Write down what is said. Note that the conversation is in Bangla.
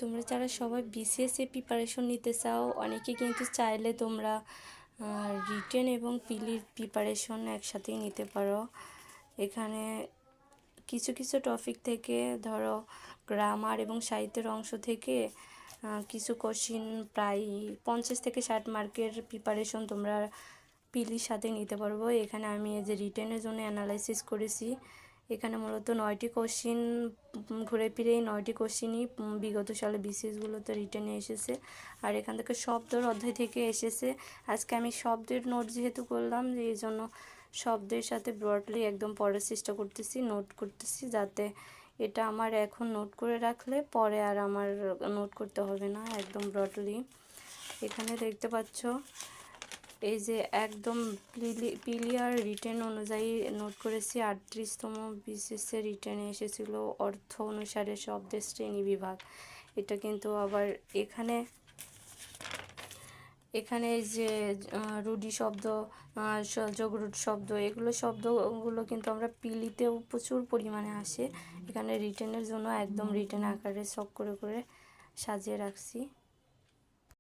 তোমরা যারা সবাই বিসিএস এর প্রিপারেশন নিতে চাও, অনেকে কিন্তু চাইলে তোমরা রিটেন এবং পিলির প্রিপারেশন একসাথেই নিতে পারো। এখানে কিছু কিছু টপিক থেকে ধরো গ্রামার এবং সাহিত্যের অংশ থেকে কিছু কোশ্চিন প্রায় 50 থেকে 60 মার্কের প্রিপারেশন তোমরা পিলির সাথে নিতে পারবো। এখানে আমি এই যে রিটেনের জন্য অ্যানালাইসিস করেছি। এখানে মূলত 9টি কোশ্চিন, ঘুরে ফিরে এই 9টি কোশ্চিনই বিগত সালে বিসিএসগুলোতে রিটেনে এসেছে। আর এখান থেকে শব্দের অধ্যায় থেকে এসেছে। আজকে আমি শব্দের নোট যেহেতু করলাম, যে এই জন্য শব্দের সাথে ব্রডলি একদম পড়ার চেষ্টা করতেছি, নোট করতেছি, যাতে এটা আমার এখন নোট করে রাখলে পরে আর আমার নোট করতে হবে না, একদম ব্রডলি। এখানে দেখতে পাচ্ছ এই যে একদম পিলিয়ার রিটেন অনুযায়ী নোট করেছি। 38তম বিসিএসের রিটেনে এসেছিল অর্থ অনুসারে শব্দের শ্রেণী বিভাগ। এটা কিন্তু আবার এখানে এই যে রুডি শব্দ, যোগরুট শব্দ, এগুলো শব্দগুলো কিন্তু আমরা পিলিতেও প্রচুর পরিমাণে আসে। এখানে রিটেনের জন্য একদম রিটেন আকারে সব করে করে সাজিয়ে রাখছি।